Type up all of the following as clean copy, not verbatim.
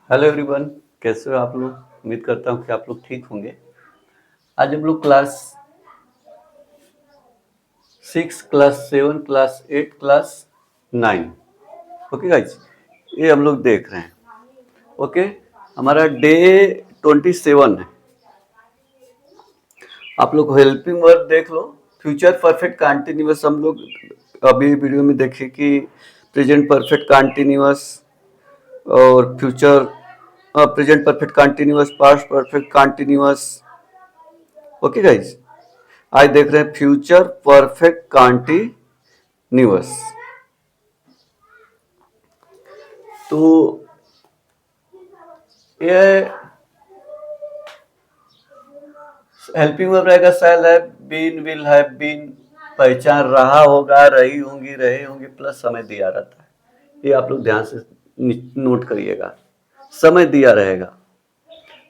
Hello everyone, कैसे हो आप लोग। उम्मीद करता हूँ कि आप लोग ठीक होंगे। आज हम लोग class 6, class 7, class 8, class 9, okay guys, ये हम लोग देख रहे हैं। ओके, हमारा डे 27 है। आप लोग हेल्पिंग वर्ब देख लो। फ्यूचर परफेक्ट कंटिन्यूअस हम लोग अभी वीडियो में देखे कि प्रेजेंट परफेक्ट कंटिन्यूअस और future present perfect continuous, past perfect continuous. Okay guys, आज देख रहे हैं फ्यूचर परफेक्ट कंटिन्यूअस। तो ये हेल्पिंग वर्ब रहेगा, shall have been, will have been, पहचान रहा होगा, रही होंगी, रहे होंगे, प्लस समय दिया रहता है। ये आप लोग ध्यान से नोट करिएगा, समय दिया रहेगा।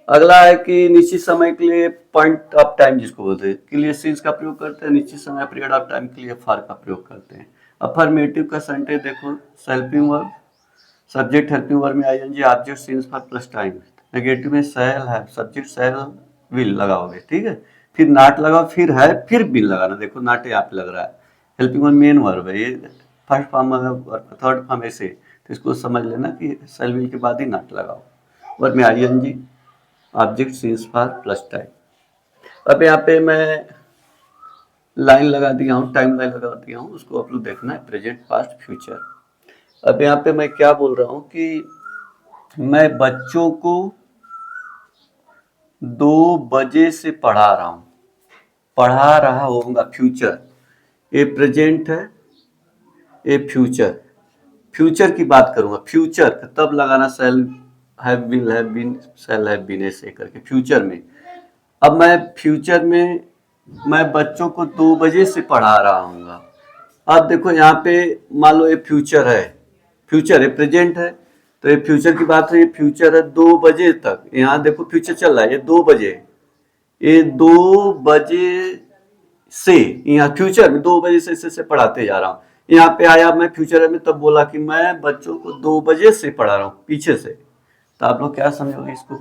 अगला है कि निश्चित समय के लिए पॉइंट ऑफ टाइम जिसको बोलते हैं के लिए सीन्स का प्रयोग करते हैं, निश्चित समय पीरियड ऑफ टाइम के लिए फॉर का प्रयोग करते हैं। अफर्मेटिव का सेंटेंस देखो, helping verb, subject helping verb में ING, object scenes for plus time. Negative में शैल है, सब्जेक्ट शैल विल लगाओगे, ठीक है। फिर नॉट लगाओ, फिर है, फिर विल लगाना। देखो नॉट यहाँ पे लग रहा है, हेल्पिंग वर्ब मेन वर्ब है, ये फर्स्ट फॉर्म थर्ड फॉर्म ऐसे, तो इसको समझ लेना कि शैल विल के बाद ही नॉट लगाओ। वर्ब में ING, object scenes for plus time. अब यहाँ पे मैं लाइन लगा दिया हूँ, टाइम लाइन लगा दिया हूँ, उसको आप लोग देखना है, प्रेजेंट पास्ट फ्यूचर। अब यहाँ पे मैं क्या बोल रहा हूँ कि मैं बच्चों को 2 बजे से पढ़ा रहा हूँ, पढ़ा रहा होगा, फ्यूचर। ये प्रेजेंट है, ये फ्यूचर। फ्यूचर की बात करूंगा, फ्यूचर तब लगाना shall have, will have been, shall have been, ऐसे करके फ्यूचर में। अब मैं फ्यूचर में मैं बच्चों को 2 बजे से पढ़ा रहा हूँ। अब देखो यहाँ पे मान लो ये फ्यूचर है, फ्यूचर है, प्रेजेंट है, तो ये फ्यूचर की बात है, ये फ्यूचर है 2 बजे तक। यहाँ देखो फ्यूचर चल रहा है, ये 2 बजे, ये 2 बजे से, यहाँ फ्यूचर में 2 बजे से पढ़ाते जा रहा हूँ। यहाँ पे आया मैं फ्यूचर में, तब बोला कि मैं बच्चों को 2 बजे से पढ़ा रहा हूँ, पीछे से। तो आप लोग क्या समझोगे इसको,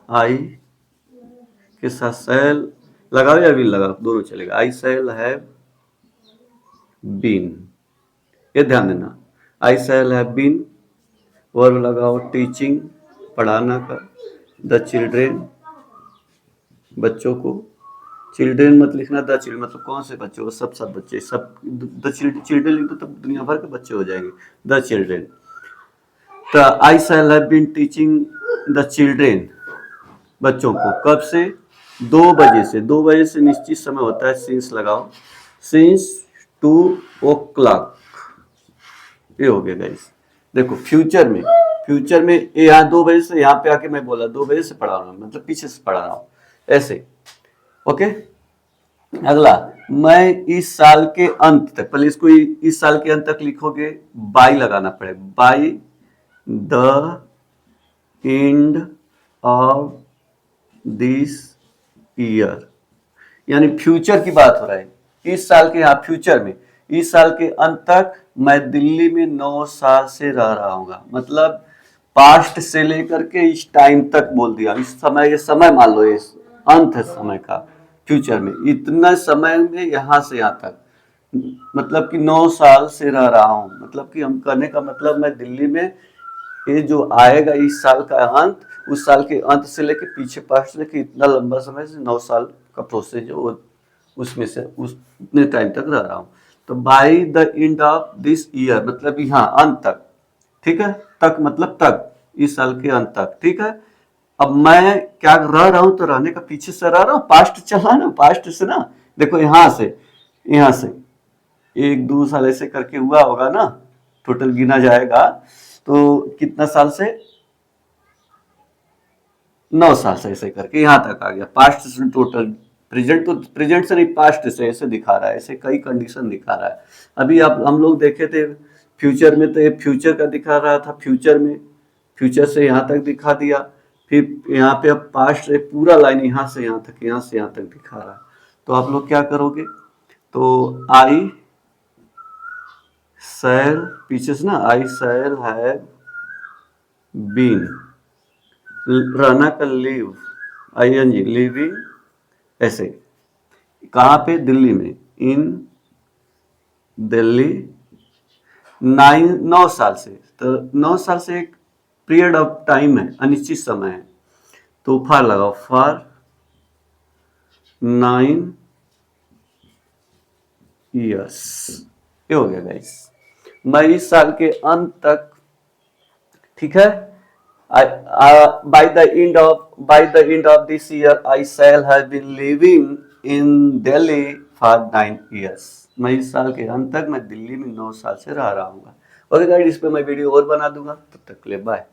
आई के साथ शैल लगाओ या विल लगाओ, दोनों चलेगा। आई शैल हैव बीन, ये ध्यान देना, आई शैल हैव बीन, वर्ब लगाओ टीचिंग, पढ़ाना का, द चिल्ड्रेन, बच्चों को। चिल्ड्रेन मत लिखना, द चिल्ड्रेन मतलब कौन से बच्चे, सब बच्चे, सब। द चिल्ड्रेन लिख दो तो दुनिया भर के बच्चे हो जाएंगे, द चिल्ड्रेन। तो I shall have been teaching the children, बच्चों को, कब से, 2 बजे से। 2 बजे से निश्चित समय होता है, सिंस लगाओ, सिंस 2 o'clock, ये हो गया गाइस। देखो फ्यूचर में, फ्यूचर में यहाँ 2 बजे से, यहाँ पे आके मैं बोला 2 बजे से पढ़ा रहा हूँ, मतलब पीछे से पढ़ा रहा हूँ, ऐसे। ओके, अगला, मैं इस साल के अंत तक, पहले इसको इस साल के अंत तक लिखोगे, बाई लगाना पड़ेगा, by the end of this year, यानी फ्यूचर की बात हो रहा है, इस साल के, यहाँ फ्यूचर में, इस साल के अंत तक मैं दिल्ली में 9 साल से रह रहा हूँ। मतलब पास्ट से लेकर के इस टाइम तक बोल दिया, इस समय, ये समय मान लो, इस अंत है समय का, फ्यूचर में इतना समय में यहाँ से यहाँ तक, मतलब कि 9 साल से रह रहा हूँ। मतलब कि हम करने का मतलब, मैं दिल्ली में, ये जो आएगा इस साल का अंत, उस साल के अंत से लेके पीछे पास्ट लेके इतना लंबा समय से 9 साल का प्रोसेस जो, उसमें से उस उतने टाइम तक रह रहा हूँ। तो by the end of this year मतलब यहाँ अंत तक, ठीक है, तक मतलब तक, इस साल के अंत तक, ठीक है। अब मैं क्या रह रहा हूँ, तो रहने का पीछे से रह रहा हूँ, पास्ट चला ना, पास्ट से ना, देखो यहाँ से, यहाँ से 1-2 साल ऐसे करके हुआ होगा ना, टोटल गिना जाएगा तो कितना साल से, 9 साल से ऐसे करके यहाँ तक आ गया, पास्ट से टोटल। प्रेजेंट तो प्रेजेंट से नहीं, पास्ट से ऐसे दिखा रहा है, ऐसे कई कंडीशन दिखा रहा है। अभी आप हम लोग देखे थे फ्यूचर में, तो ये फ्यूचर का दिखा रहा था, फ्यूचर में, फ्यूचर से यहाँ तक दिखा दिया। फिर यहाँ पे अब पास्ट है, पूरा लाइन यहाँ से यहाँ तक, यहाँ से यहाँ तक दिखा रहा है। तो आप लोग क्या करोगे, तो आई शैल पीछे से ना, आई शैल हैव बीन, रहना का लिव, ING लिविंग, ऐसे। कहाँ पे? दिल्ली में, इन दिल्ली 9 साल से। तो 9 साल से एक पीरियड ऑफ टाइम है, अनिश्चित समय है, तो फॉर लगाओ, फॉर 9 ईयर्स। ये हो गया गाइस। मैं इस साल के अंत तक, ठीक है, by the end of this year I shall have been living in Delhi for 9 years। मैं इस साल के अंत तक मैं दिल्ली में 9 साल से रह रहा हूँ। ओके गाइस, इस पे मैं वीडियो और बना दूंगा। तब तक के लिए बाय।